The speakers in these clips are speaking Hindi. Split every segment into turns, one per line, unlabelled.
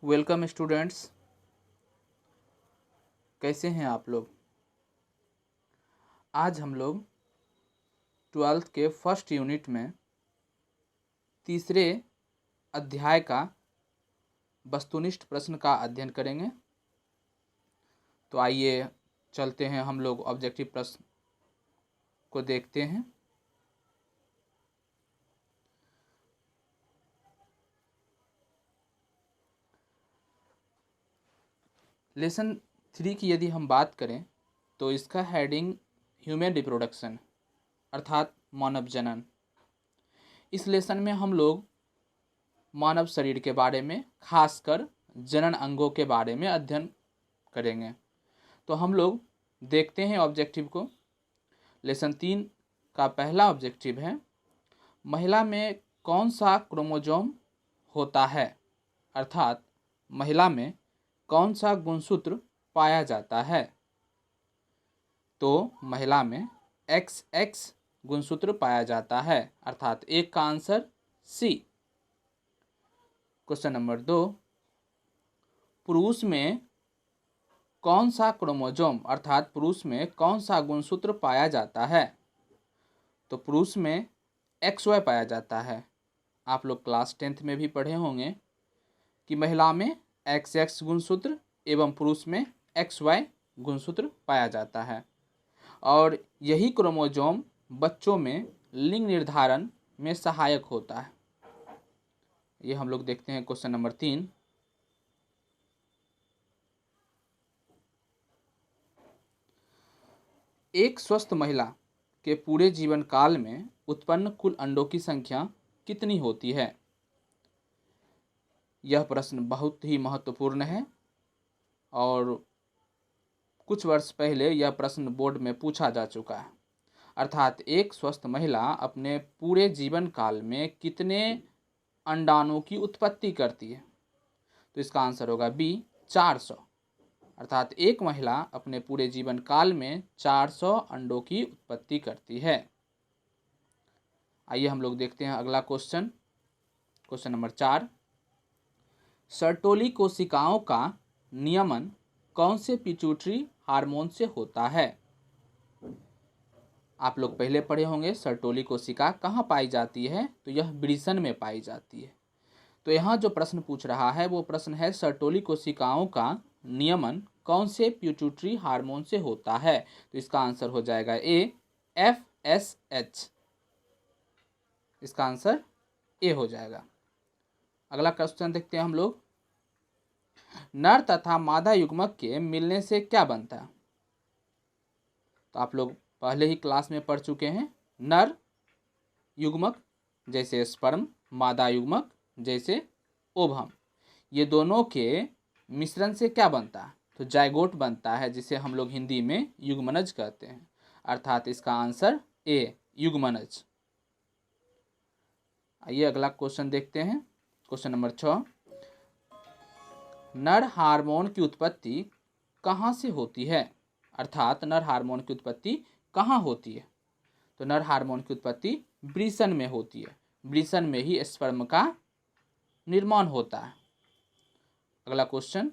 वेलकम स्टूडेंट्स, कैसे हैं आप लोग। आज हम लोग 12th के फर्स्ट यूनिट में तीसरे अध्याय का वस्तुनिष्ठ प्रश्न का अध्ययन करेंगे। तो आइए चलते हैं, हम लोग ऑब्जेक्टिव प्रश्न को देखते हैं। लेसन 3 की यदि हम बात करें तो इसका हेडिंग ह्यूमन रिप्रोडक्शन अर्थात मानव जनन। इस लेसन में हम लोग मानव शरीर के बारे में, खासकर जनन अंगों के बारे में अध्ययन करेंगे। तो हम लोग देखते हैं ऑब्जेक्टिव को। लेसन 3 का पहला ऑब्जेक्टिव है, महिला में कौन सा क्रोमोसोम होता है, अर्थात महिला में कौन सा गुणसूत्र पाया जाता है। तो महिला में XX गुणसूत्र पाया जाता है, अर्थात एक का आंसर सी। क्वेश्चन नंबर 2, पुरुष में कौन सा क्रोमोसोम अर्थात पुरुष में कौन सा गुणसूत्र पाया जाता है। तो पुरुष में XY पाया जाता है। आप लोग क्लास 10th में भी पढ़े होंगे कि महिला में XX गुणसूत्र एवं पुरुष में XY गुणसूत्र पाया जाता है, और यही क्रोमोसोम बच्चों में लिंग निर्धारण में सहायक होता है। ये हम लोग देखते हैं क्वेश्चन नंबर 3। एक स्वस्थ महिला के पूरे जीवन काल में उत्पन्न कुल अंडों की संख्या कितनी होती है। यह प्रश्न बहुत ही महत्वपूर्ण है और कुछ वर्ष पहले यह प्रश्न बोर्ड में पूछा जा चुका है। अर्थात एक स्वस्थ महिला अपने पूरे जीवन काल में कितने अंडाणुओं की उत्पत्ति करती है। तो इसका आंसर होगा बी, 400। अर्थात एक महिला अपने पूरे जीवन काल में 400 अंडों की उत्पत्ति करती है। आइए हम लोग देखते हैं अगला क्वेश्चन। क्वेश्चन नंबर 4, सर्टोली कोशिकाओं का नियमन कौन से पिट्यूटरी हार्मोन से होता है। आप लोग पहले पढ़े होंगे सर्टोली कोशिका कहाँ पाई जाती है, तो यह वृषण में पाई जाती है। तो यहाँ जो प्रश्न पूछ रहा है वो प्रश्न है, सर्टोली कोशिकाओं का नियमन कौन से पिट्यूटरी हार्मोन से होता है। तो इसका आंसर हो जाएगा ए, FSH। इसका आंसर ए हो जाएगा। अगला क्वेश्चन देखते हैं हम लोग, नर तथा मादा युग्मक के मिलने से क्या बनता है। तो आप लोग पहले ही क्लास में पढ़ चुके हैं, नर युग्मक जैसे स्पर्म, मादा युग्मक जैसे ओवम, ये दोनों के मिश्रण से क्या बनता है। तो जाइगोट बनता है, जिसे हम लोग हिंदी में युग्मनज कहते हैं। अर्थात इसका आंसर ए, युग्मनज। आइए अगला क्वेश्चन देखते हैं। क्वेश्चन नंबर 6, नर हार्मोन की उत्पत्ति कहाँ से होती है। अर्थात नर हार्मोन की उत्पत्ति कहाँ होती है। तो नर हार्मोन की उत्पत्ति वृषण में होती है। वृषण में ही स्पर्म का निर्माण होता है। अगला क्वेश्चन,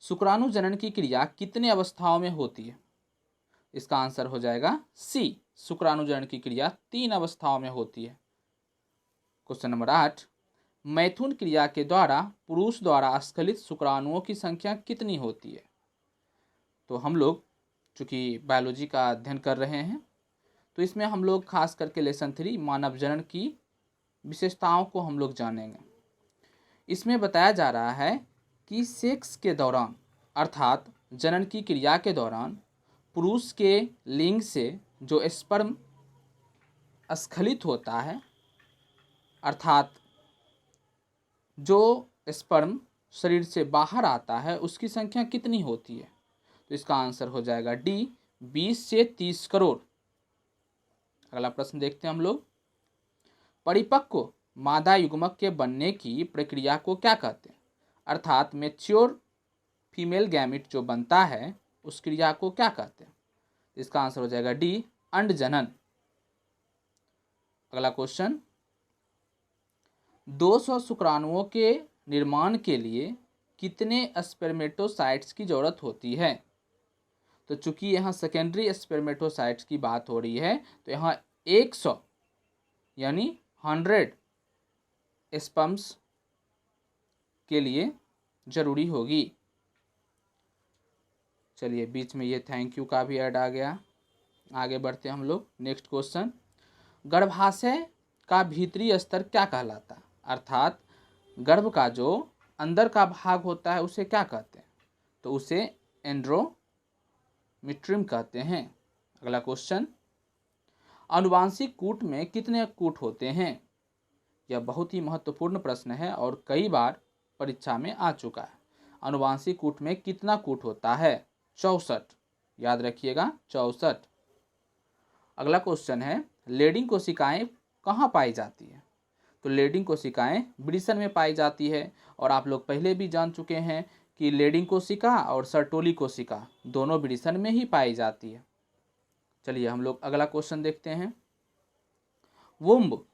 शुक्राणु जनन की क्रिया कितने अवस्थाओं में होती है। इसका आंसर हो जाएगा सी, शुक्राणु जनन की क्रिया 3 अवस्थाओं में होती है। क्वेश्चन नंबर 8, मैथुन क्रिया के द्वारा पुरुष द्वारा स्खलित शुक्राणुओं की संख्या कितनी होती है। तो हम लोग चूँकि बायोलॉजी का अध्ययन कर रहे हैं, तो इसमें हम लोग खास करके लेसन 3 मानव जनन की विशेषताओं को हम लोग जानेंगे। इसमें बताया जा रहा है कि सेक्स के दौरान अर्थात जनन की क्रिया के दौरान पुरुष के लिंग से जो स्पर्म स्खलित होता है, अर्थात जो स्पर्म शरीर से बाहर आता है, उसकी संख्या कितनी होती है। तो इसका आंसर हो जाएगा डी, 20 से 30 करोड़। अगला प्रश्न देखते हैं हम लोग, परिपक्व मादा युग्मक के बनने की प्रक्रिया को क्या कहते हैं। अर्थात मैच्योर फीमेल गैमिट जो बनता है उस क्रिया को क्या कहते हैं। इसका आंसर हो जाएगा डी, अंडजनन। अगला क्वेश्चन, 200 शुक्राणुओं के निर्माण के लिए कितने स्पर्मेटोसाइट्स की जरूरत होती है? तो चूंकि यहाँ सेकेंडरी स्पर्मेटोसाइट्स की बात हो रही है तो यहाँ 100 यानी 100 स्पर्म्स के लिए जरूरी होगी। चलिए बीच में ये थैंक यू का भी ऐड आ गया। आगे बढ़ते हम लोग। नेक्स्ट क्वेश्चन, गर्भाशय का भीतरी स्तर क्या कहलाता है? अर्थात गर्भ का जो अंदर का भाग होता है उसे क्या कहते हैं? तो उसे एंड्रोमिट्रियम कहते हैं। अगला क्वेश्चन, आनुवांशिक कूट में कितने कूट होते हैं? यह बहुत ही महत्वपूर्ण प्रश्न है और कई बार परीक्षा में आ चुका है। आनुवांशिक कूट में कितना कूट होता है? 64। याद रखिएगा 64। अगला क्वेश्चन है, लेडिंग कोशिकाएं कहाँ पाई जाती है? तो लेडिंग कोशिकाएं वृषण में पाई जाती है और आप लोग पहले भी जान चुके हैं कि लेडिंग कोशिका और सर्टोली कोशिका दोनों वृषण में ही पाई जाती है। चलिए हम लोग अगला क्वेश्चन देखते हैं। वुम्ब,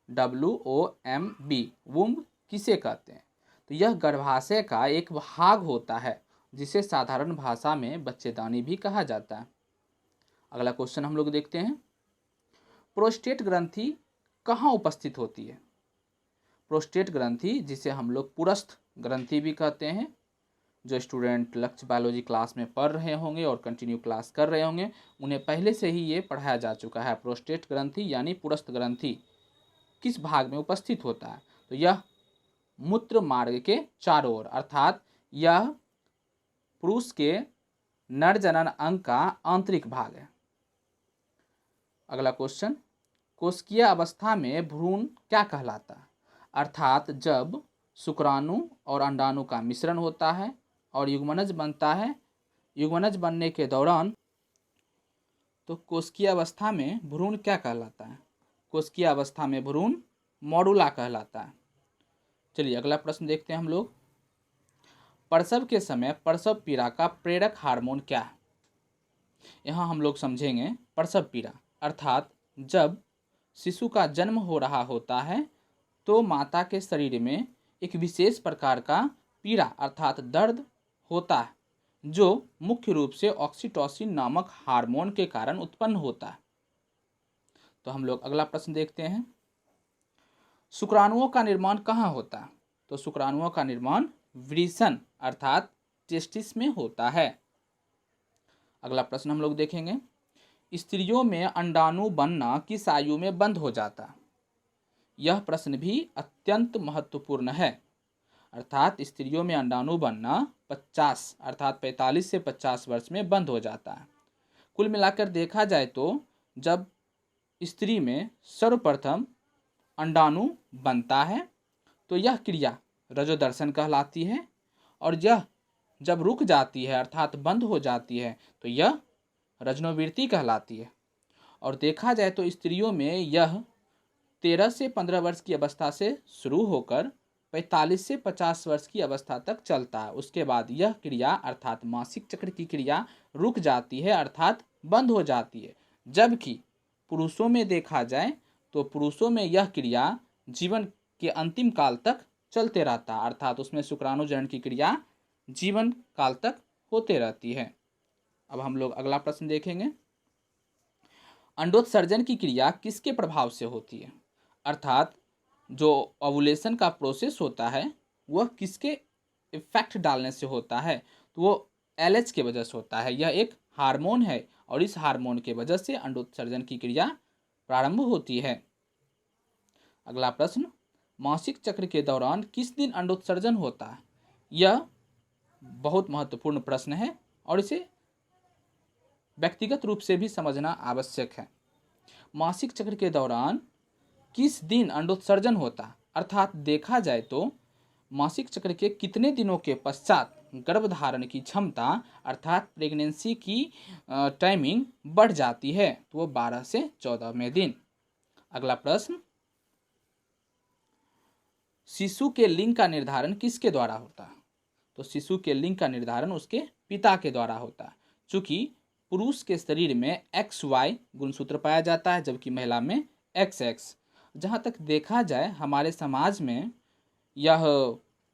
WOMB, वुम्ब किसे कहते हैं? तो यह गर्भाशय का एक भाग होता है जिसे साधारण भाषा में बच्चेदानी भी कहा जाता है। अगला क्वेश्चन हम लोग देखते हैं, प्रोस्टेट ग्रंथि कहाँ उपस्थित होती है? प्रोस्टेट ग्रंथि, जिसे हम लोग पुरस्थ ग्रंथि भी कहते हैं, जो स्टूडेंट लक्ष्य बायोलॉजी क्लास में पढ़ रहे होंगे और कंटिन्यू क्लास कर रहे होंगे उन्हें पहले से ही ये पढ़ाया जा चुका है। प्रोस्टेट ग्रंथि यानी पुरस्थ ग्रंथि किस भाग में उपस्थित होता है? तो यह मूत्र मार्ग के चारों ओर, अर्थात यह पुरुष के नर जनन अंग का आंतरिक भाग है। अगला क्वेश्चन, कोशिकीय अवस्था में भ्रूण क्या कहलाता है? अर्थात जब शुक्राणु और अंडाणु का मिश्रण होता है और युग्मनज बनता है, युग्मनज बनने के दौरान तो कोशिकीय अवस्था में भ्रूण क्या कहलाता है? कोशिकीय अवस्था में भ्रूण मॉडुला कहलाता है। चलिए अगला प्रश्न देखते हैं हम लोग। प्रसव के समय प्रसव पीड़ा का प्रेरक हार्मोन क्या है? यहाँ हम लोग समझेंगे प्रसव पीड़ा अर्थात जब शिशु का जन्म हो रहा होता है तो माता के शरीर में एक विशेष प्रकार का पीड़ा अर्थात दर्द होता है जो मुख्य रूप से ऑक्सीटोसिन नामक हार्मोन के कारण उत्पन्न होता है। तो हम लोग अगला प्रश्न देखते हैं, शुक्राणुओं का निर्माण कहाँ होता है? तो शुक्राणुओं का निर्माण वृषण अर्थात टेस्टिस में होता है। अगला प्रश्न हम लोग देखेंगे, स्त्रियों में अंडाणु बनना किस आयु में बंद हो जाता है? यह प्रश्न भी अत्यंत महत्वपूर्ण है। अर्थात स्त्रियों में अंडाणु बनना 50 अर्थात 45 से 50 वर्ष में बंद हो जाता है। कुल मिलाकर देखा जाए तो जब स्त्री में सर्वप्रथम अंडाणु बनता है तो यह क्रिया रजोदर्शन कहलाती है और यह जब रुक जाती है अर्थात बंद हो जाती है तो यह रजनोवृत्ति कहलाती है। और देखा जाए तो स्त्रियों में यह 13 से 15 वर्ष की अवस्था से शुरू होकर 45 से 50 वर्ष की अवस्था तक चलता है। उसके बाद यह क्रिया अर्थात मासिक चक्र की क्रिया रुक जाती है अर्थात बंद हो जाती है। जबकि पुरुषों में देखा जाए तो पुरुषों में यह क्रिया जीवन के अंतिम काल तक चलते रहता है अर्थात उसमें शुक्राणुजनन की क्रिया जीवन काल तक होते रहती है। अब हम लोग अगला प्रश्न देखेंगे, अंडोत्सर्जन की क्रिया किसके प्रभाव से होती है? अर्थात जो ओवुलेशन का प्रोसेस होता है वह किसके इफेक्ट डालने से होता है? तो वो LH के वजह से होता है। यह एक हार्मोन है और इस हार्मोन के वजह से अंडोत्सर्जन की क्रिया प्रारंभ होती है। अगला प्रश्न, मासिक चक्र के दौरान किस दिन अंडोत्सर्जन होता है? यह बहुत महत्वपूर्ण प्रश्न है और इसे व्यक्तिगत रूप से भी समझना आवश्यक है। मासिक चक्र के दौरान किस दिन अंडोत्सर्जन होता है? अर्थात देखा जाए तो मासिक चक्र के कितने दिनों के पश्चात गर्भधारण की क्षमता अर्थात प्रेगनेंसी की टाइमिंग बढ़ जाती है? तो वो 12 से 14वें दिन। अगला प्रश्न, शिशु के लिंग का निर्धारण किसके द्वारा होता है? तो शिशु के लिंग का निर्धारण उसके पिता के द्वारा होता है। चूंकि पुरुष के शरीर में XY गुणसूत्र पाया जाता है जबकि महिला में XX। जहाँ तक देखा जाए हमारे समाज में यह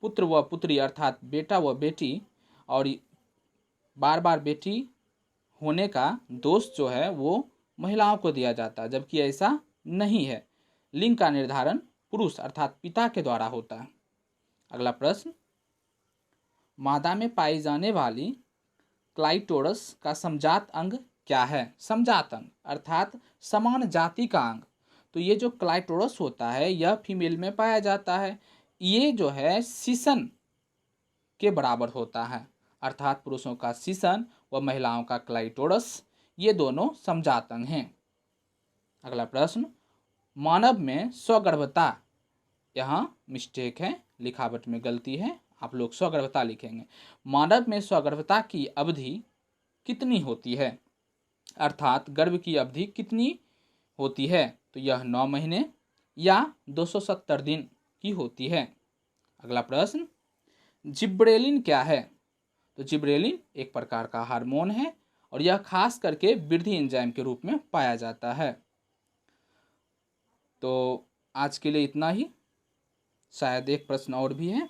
पुत्र व पुत्री अर्थात बेटा व बेटी और बार बार बेटी होने का दोष जो है वो महिलाओं को दिया जाता है, जबकि ऐसा नहीं है। लिंग का निर्धारण पुरुष अर्थात पिता के द्वारा होता है। अगला प्रश्न, मादा में पाई जाने वाली क्लाइटोरस का समजात अंग क्या है? समजात अंग अर्थात समान जाति का अंग। तो ये जो क्लाइटोरस होता है यह फीमेल में पाया जाता है। ये जो है सीसन के बराबर होता है, अर्थात पुरुषों का सीसन व महिलाओं का क्लाइटोरस, ये दोनों समजात अंग हैं। अगला प्रश्न, मानव में स्वगर्भता, यहाँ मिस्टेक है, लिखावट में गलती है, आप लोग स्वगर्भता लिखेंगे। मानव में स्वगर्भता की अवधि कितनी होती है, अर्थात गर्भ की अवधि कितनी होती है? तो यह 9 महीने या 270 दिन की होती है। अगला प्रश्न, जिब्रेलिन क्या है? तो जिब्रेलिन एक प्रकार का हार्मोन है और यह खास करके वृद्धि एंजाइम के रूप में पाया जाता है। तो आज के लिए इतना ही। शायद एक प्रश्न और भी है।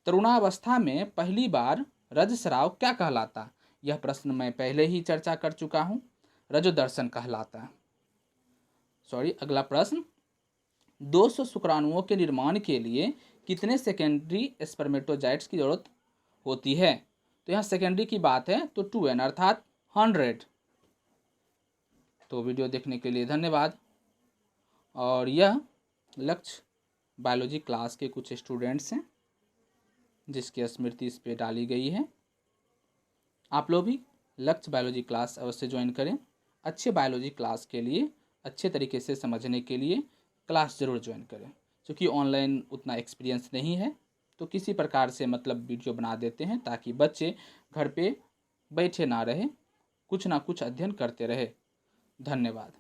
तरुणावस्था में पहली बार रजस्राव क्या कहलाता? यह प्रश्न मैं पहले ही चर्चा कर चुका हूँ, रजोदर्शन कहलाता है। अगला प्रश्न, 200 शुक्राणुओं के निर्माण के लिए कितने सेकेंडरी स्पर्मेटोजाइट्स की जरूरत होती है? तो यहाँ सेकेंडरी की बात है तो 2n अर्थात 100। तो वीडियो देखने के लिए धन्यवाद। और यह लक्ष्य बायोलॉजी क्लास के कुछ स्टूडेंट्स हैं जिसकी स्मृति इस पे डाली गई है। आप लोग भी लक्ष्य बायोलॉजी क्लास अवश्य ज्वाइन करें। अच्छे बायोलॉजी क्लास के लिए, अच्छे तरीके से समझने के लिए क्लास ज़रूर ज्वाइन करें। क्योंकि ऑनलाइन उतना एक्सपीरियंस नहीं है तो किसी प्रकार से मतलब वीडियो बना देते हैं ताकि बच्चे घर पे बैठे ना रहे, कुछ ना कुछ अध्ययन करते रहे। धन्यवाद।